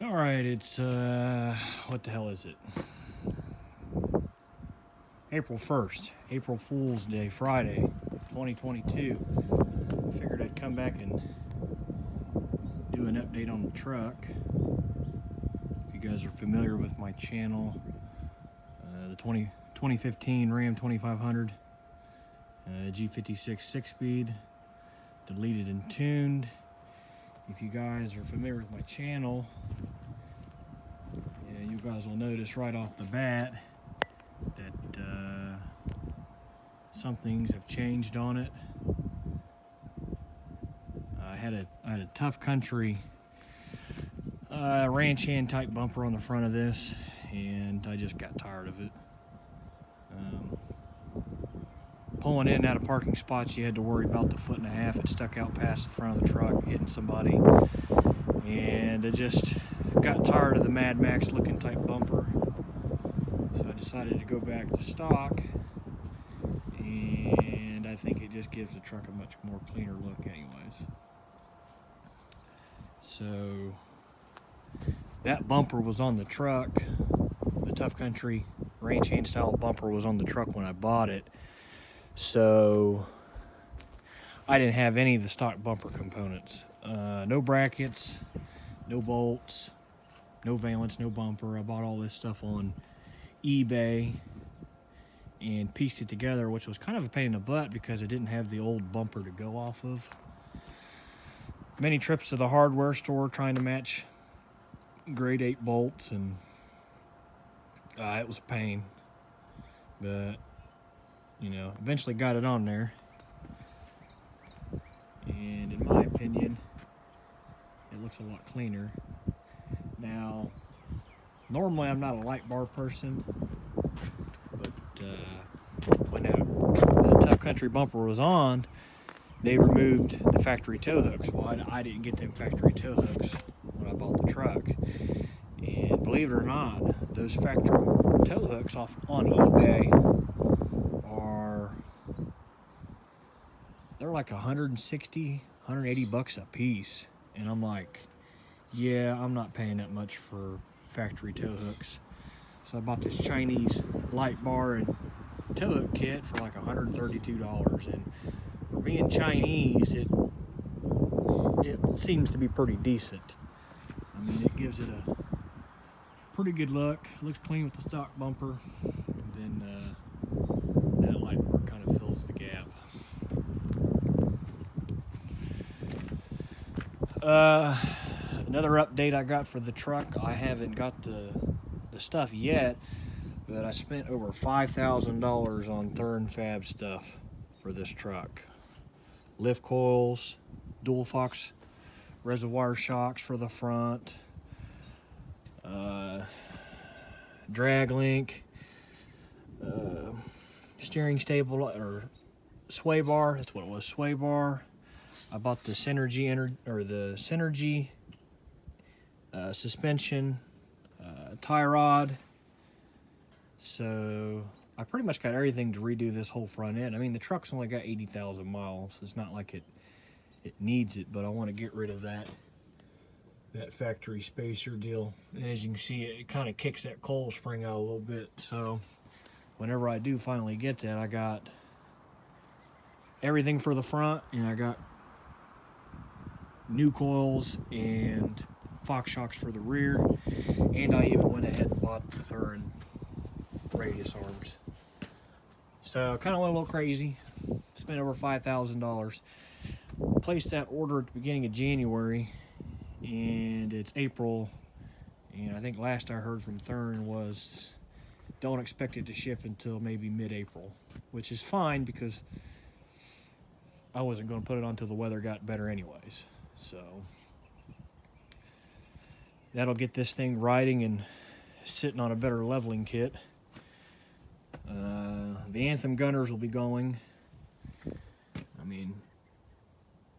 All right, it's what the hell is it? April 1st, April Fool's Day, Friday, 2022. Figured I'd come back and do an update on the truck. If you guys are familiar with my channel, the 2015 Ram 2500 G56 6-speed, deleted and tuned. If you guys are familiar with my channel, you guys will notice right off the bat that some things have changed on it. I had a Tough Country ranch hand type bumper on the front of this, and I just got tired of it. Pulling in and out of parking spots, you had to worry about the 1.5 foot it stuck out past the front of the truck, hitting somebody, and I just got tired of the Mad Max looking type bumper, so I decided to go back to stock, and I think it just gives the truck a much more cleaner look anyways. So that bumper was on the truck. The Tough Country ranch hand style bumper was on the truck when I bought it, so I didn't have any of the stock bumper components. No brackets, no bolts, no valance, no bumper. I bought all this stuff on eBay and pieced it together, which was kind of a pain in the butt because I didn't have the old bumper to go off of. Many trips to the hardware store trying to match grade 8 bolts, and it was a pain, but eventually got it on there, and in my opinion it looks a lot cleaner. Now, normally I'm not a light bar person, but when the Tough Country bumper was on, they removed the factory tow hooks. Well, I didn't get them factory tow hooks when I bought the truck, and believe it or not, those factory tow hooks off on eBay they're like 160, 180 bucks a piece, and I'm like, yeah, I'm not paying that much for factory tow hooks. So I bought this Chinese light bar and tow hook kit for like $132, and for being Chinese, it seems to be pretty decent. I mean, it gives it a pretty good look. It looks clean with the stock bumper, and then that light bar kind of fills the gap. Another update I got for the truck, I haven't got the stuff yet, but I spent over $5,000 on Thurn Fab stuff for this truck. Lift coils, dual Fox reservoir shocks for the front, drag link, steering stable or sway bar. That's what it was, sway bar. I bought the Synergy suspension, tie rod. So I pretty much got everything to redo this whole front end. I mean, the truck's only got 80,000 miles. It's not like it needs it, but I want to get rid of that factory spacer deal. And as you can see, it kind of kicks that coil spring out a little bit. So whenever I do finally get that, I got everything for the front, and I got new coils and Fox shocks for the rear, and I even went ahead and bought the Thurn radius arms. So kind of went a little crazy, spent over $5,000. Placed that order at the beginning of January, and it's April, and I think last I heard from Thurn was don't expect it to ship until maybe mid-April, which is fine because I wasn't going to put it on until the weather got better anyways. So that'll get this thing riding and sitting on a better leveling kit. The Anthem gunners will be going. I mean,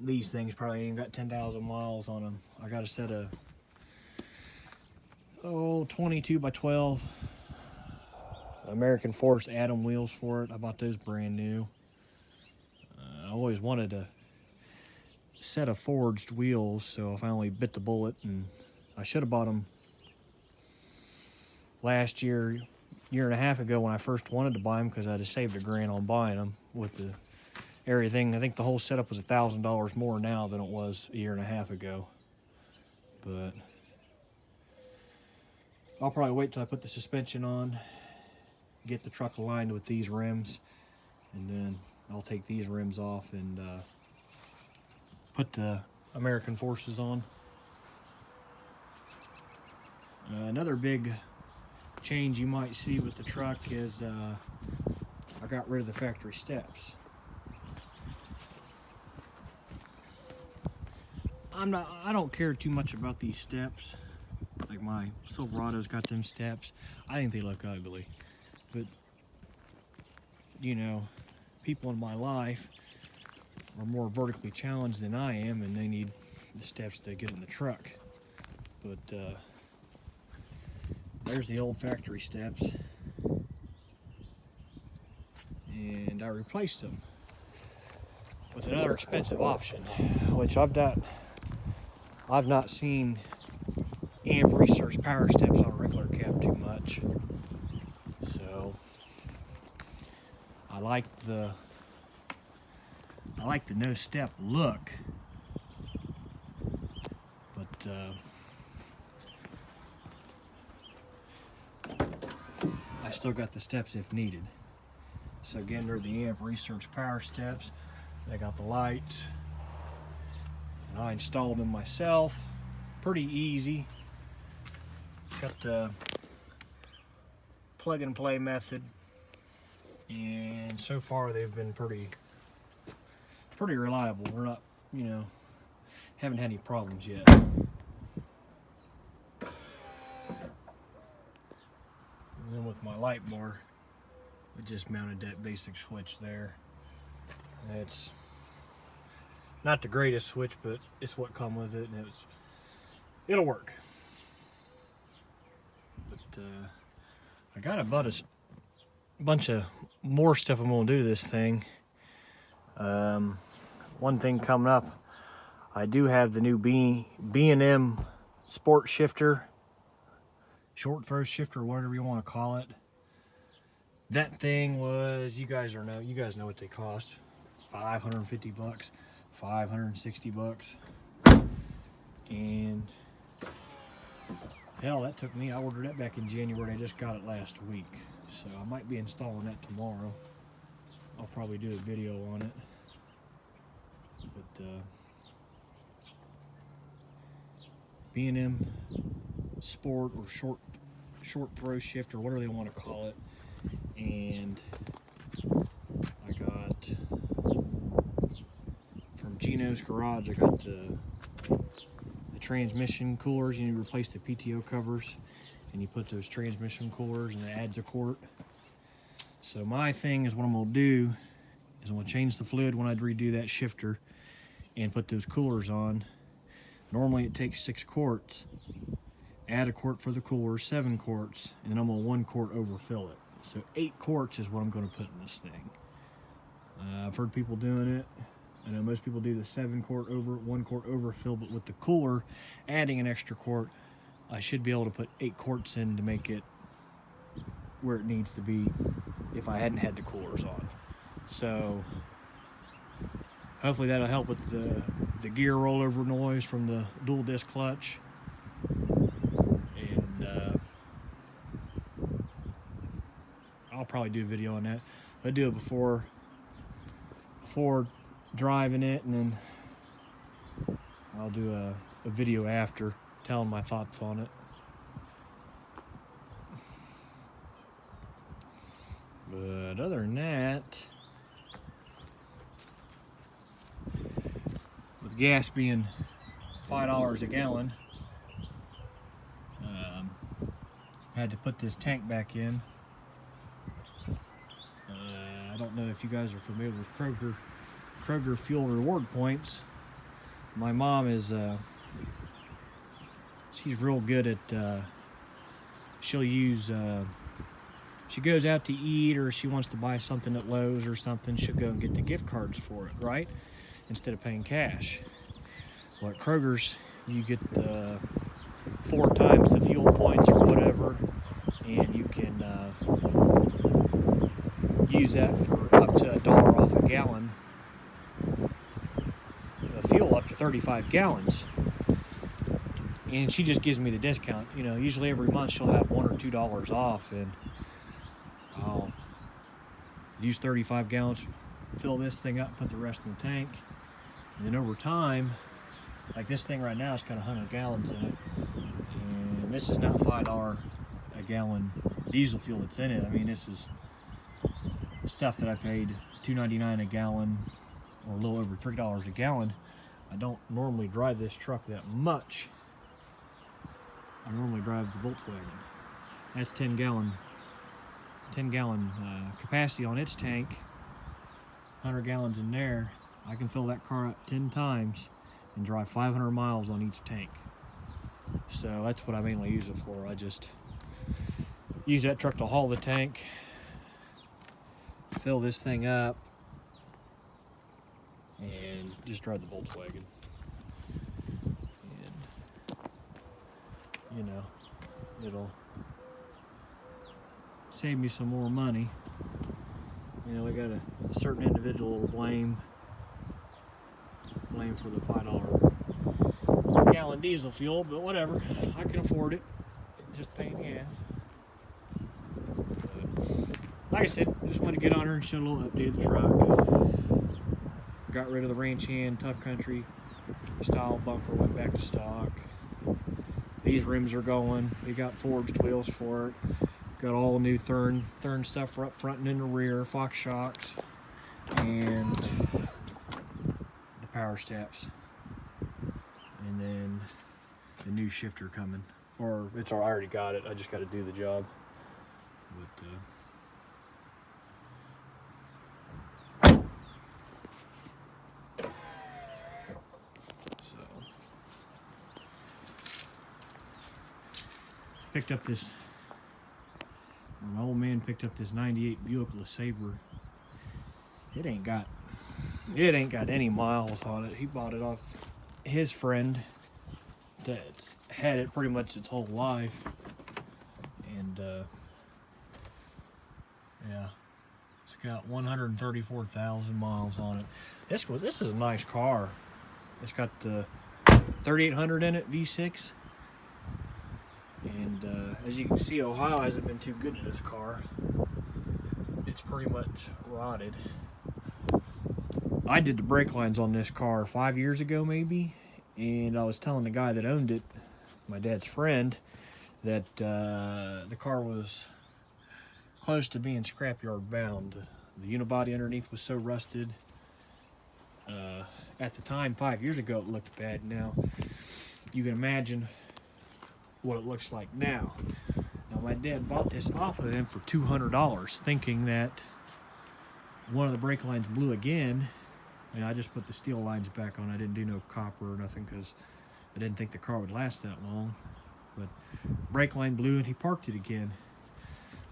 these things probably ain't got 10,000 miles on them. I got a set of 22 by 12 American Force Atom wheels for it. I bought those brand new. I always wanted a set of forged wheels, so I finally bit the bullet, and I should have bought them last year, year and a half ago, when I first wanted to buy them, because I just saved $1,000 on buying them with the everything. I think the whole setup was $1,000 more now than it was a year and a half ago. But I'll probably wait till I put the suspension on, get the truck aligned with these rims, and then I'll take these rims off and put the American Forces on. Another big change you might see with the truck is I got rid of the factory steps. I don't care too much about these steps. Like my Silverado's got them steps. I think they look ugly. But, you know, people in my life are more vertically challenged than I am, and they need the steps to get in the truck. But there's the old factory steps. And I replaced them with another expensive option, which I've not seen amp research power steps on a regular cab too much. So I like the no step look, but I still got the steps if needed. So again, they're the amp research power steps. They got the lights, and I installed them myself. Pretty easy. Got the plug and play method, and so far they've been pretty reliable. We're not, you know, haven't had any problems yet. And then with my light bar, I just mounted that basic switch there. It's not the greatest switch, but it's what come with it, and it'll work. But I got about a bunch of more stuff I'm gonna do to this thing. One thing coming up, I do have the new B&M sport shifter, short throw shifter, whatever you want to call it. That thing was, you guys know what they cost. $550, $560. And hell, that took me, I ordered that back in January. I just got it last week. So I might be installing that tomorrow. I'll probably do a video on it. But B&M sport or short throw shift or whatever they want to call it. And I got from Gino's Garage, I got the transmission coolers. You replace the PTO covers and you put those transmission coolers, and it adds a quart. So my thing is, what I'm going to do is I'm going to change the fluid when I redo that shifter and put those coolers on. Normally it takes 6 quarts. Add a quart for the coolers, 7 quarts, and then I'm going to 1 quart overfill it. So 8 quarts is what I'm going to put in this thing. I've heard people doing it. I know most people do the 7 quart over, 1 quart overfill, but with the cooler adding an extra quart, I should be able to put 8 quarts in to make it where it needs to be if I hadn't had the coolers on. So hopefully that'll help with the gear rollover noise from the dual disc clutch. And I'll probably do a video on that. I'll do it before driving it, and then I'll do a video after telling my thoughts on it. But other than that, with gas being $5 a gallon, had to put this tank back in. I don't know if you guys are familiar with Kroger fuel reward points. My mom is she's real good at she'll use she goes out to eat, or she wants to buy something at Lowe's or something, she'll go and get the gift cards for it, right, instead of paying cash. Well, at Kroger's you get 4 times the fuel points or whatever, and can use that for up to $1 off a gallon of fuel, up to 35 gallons. And she just gives me the discount. You know, usually every month she'll have $1 or $2 off, and I'll use 35 gallons, fill this thing up, put the rest in the tank, and then over time, like this thing right now has got 100 gallons in it, and this is not $5 a gallon diesel fuel that's in it. I mean, this is stuff that I paid $2.99 a gallon, or a little over $3 a gallon. I don't normally drive this truck that much. I normally drive the Volkswagen. That's 10 gallon capacity on its tank, 100 gallons in there. I can fill that car up 10 times and drive 500 miles on each tank. So that's what I mainly use it for. I just use that truck to haul the tank, fill this thing up, and just drive the Volkswagen. And, you know, it'll save me some more money. You know, I got a certain individual to blame for the $5 gallon diesel fuel, but whatever, I can afford it. Just a pain in the ass. But, like I said, just wanted to get on her and show a little update of the truck. Got rid of the ranch hand Tough Country style bumper, went back to stock. These rims are going. We got forged wheels for it. Got all new Thurn stuff for up front and in the rear, Fox shocks, and the power steps, and then the new shifter coming. Or it's I already got it. I just got to do the job. But so picked up this. My old man picked up this '98 Buick LeSabre. It ain't got any miles on it. He bought it off his friend that's had it pretty much its whole life, and yeah, it's got 134,000 miles on it. This is a nice car. It's got the 3800 in it, V6. And as you can see, Ohio hasn't been too good to this car. It's pretty much rotted. I did the brake lines on this car 5 years ago maybe, and I was telling the guy that owned it, my dad's friend, that the car was close to being scrapyard bound. The unibody underneath was so rusted. At the time, 5 years ago, it looked bad. Now, you can imagine what it looks like now. Now, my dad bought this off of him for $200, thinking that one of the brake lines blew again, and I just put the steel lines back on. I didn't do no copper or nothing because I didn't think the car would last that long. But brake line blew, and he parked it again.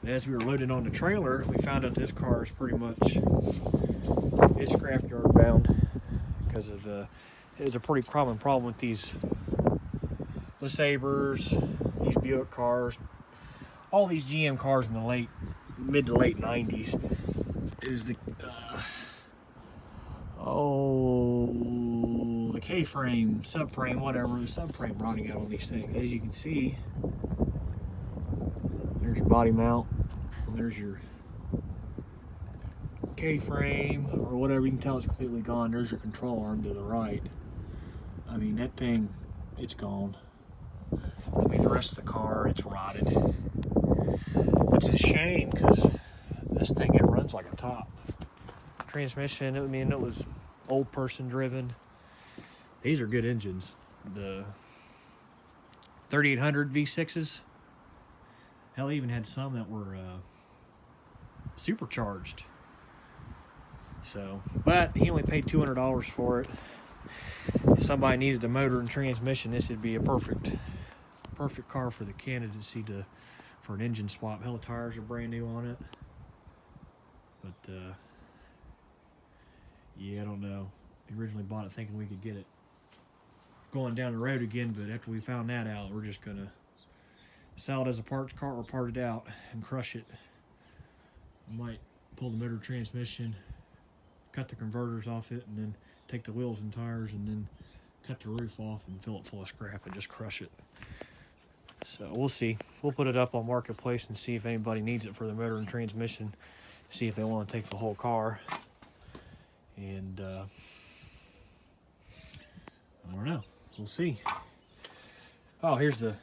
But as we were loading on the trailer, we found out this car is pretty much it's scrapyard bound because of it was a pretty common problem with these LeSabres, these Buick cars, all these GM cars in the mid to late 90s is the K-frame, subframe, whatever, the subframe rotting out on these things. As you can see, there's your body mount, and there's your K-frame, or whatever. You can tell it's completely gone. There's your control arm to the right. I mean, that thing, it's gone. I mean, the rest of the car, it's rotted. Which is a shame, because this thing, it runs like a top. Transmission, I mean, it was old person driven. These are good engines. The 3800 V6s, hell, even had some that were supercharged. So, but he only paid $200 for it. If somebody needed a motor and transmission, this would be a perfect car for the candidacy for an engine swap. Hell, the tires are brand new on it. But yeah, I don't know. We originally bought it thinking we could get it going down the road again, but after we found that out, we're just gonna sell it as a parts car or part it out and crush it. I might pull the motor transmission, cut the converters off it, and then take the wheels and tires and then cut the roof off and fill it full of scrap and just crush it. So we'll see. We'll put it up on Marketplace and see if anybody needs it for the motor and transmission. See if they want to take the whole car. And I don't know. We'll see. Oh, here's the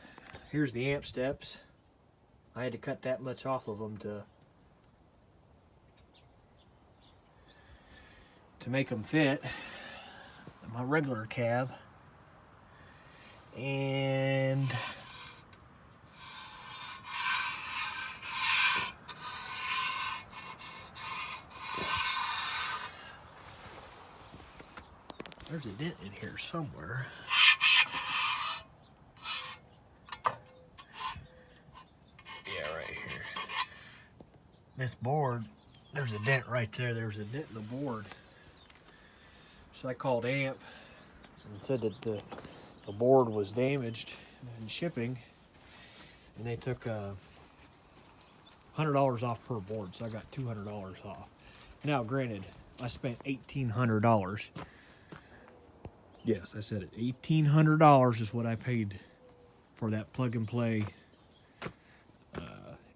amp steps. I had to cut that much off of them to make them fit my regular cab. And there's a dent in here somewhere. Yeah, right here. This board, there's a dent right there. There's a dent in the board. So I called AMP and said that the board was damaged in shipping, and they took $100 off per board, so I got $200 off. Now, granted, I spent $1,800. Yes, I said it. $1,800 is what I paid for that plug-and-play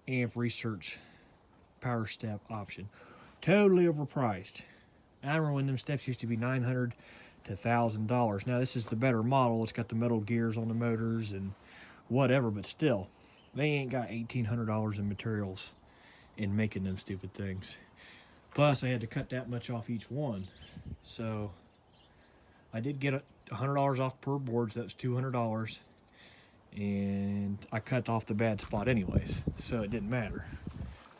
AMP Research power step option. Totally overpriced. I remember when them steps used to be $900 to $1,000. Now, this is the better model. It's got the metal gears on the motors and whatever, but still, they ain't got $1,800 in materials in making them stupid things. Plus, I had to cut that much off each one. So I did get $100 off per board, so that's $200, and I cut off the bad spot anyways, so it didn't matter.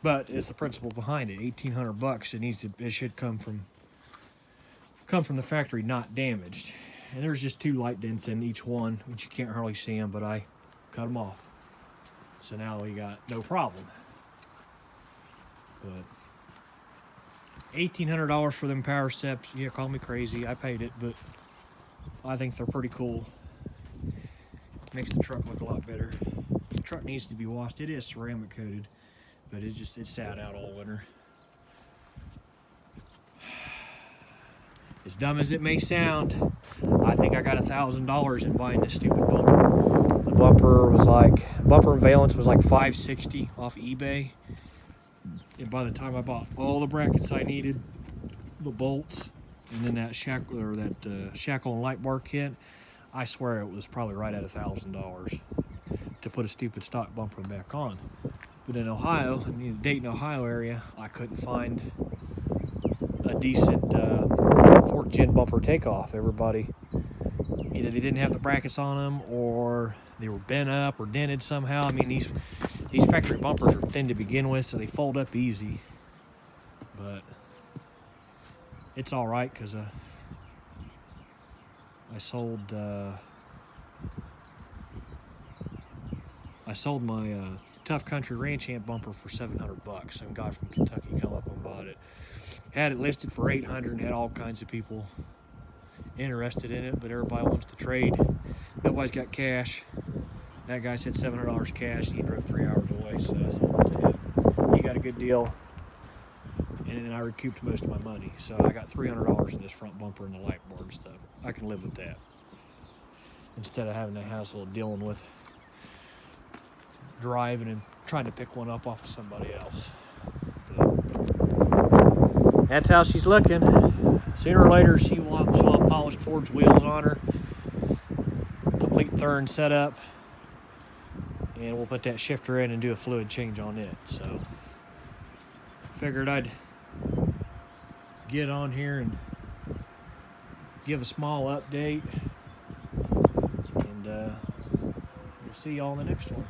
But it's the principle behind it. $1,800. It should come from the factory, not damaged. And there's just 2 light dents in each one, which you can't hardly see them, but I cut them off. So now we got no problem. But $1,800 for them power steps. Yeah, call me crazy. I paid it, but I think they're pretty cool. Makes the truck look a lot better. The truck needs to be washed. It is ceramic coated, but it sat out all winter. As dumb as it may sound, I think I got $1,000 in buying this stupid bumper. The bumper and valence was like $560 off eBay. And by the time I bought all the brackets I needed, the bolts, and then that shackle and light bar kit, I swear it was probably right at $1,000 to put a stupid stock bumper back on. But in Ohio, the Dayton, Ohio area, I couldn't find a decent 4th gen bumper takeoff. Everybody, either they didn't have the brackets on them, or they were bent up or dented somehow. I mean, these factory bumpers are thin to begin with, so they fold up easy. But it's all right, because I sold my Tough Country Ranch Amp bumper for $700. Some guy from Kentucky come up and bought it. Had it listed for $800 and had all kinds of people interested in it, but everybody wants to trade. Nobody's got cash. That guy said $700 cash, and he drove 3 hours away, so I sold it to him. He got a good deal, and then I recouped most of my money. So I got $300 in this front bumper and the light board and stuff. I can live with that, instead of having to hassle dealing with driving and trying to pick one up off of somebody else. But that's how she's looking. Sooner or later, she'll have polished forged wheels on her, complete third setup, and we'll put that shifter in and do a fluid change on it. So figured I'd get on here and give a small update, and we'll see y'all in the next one.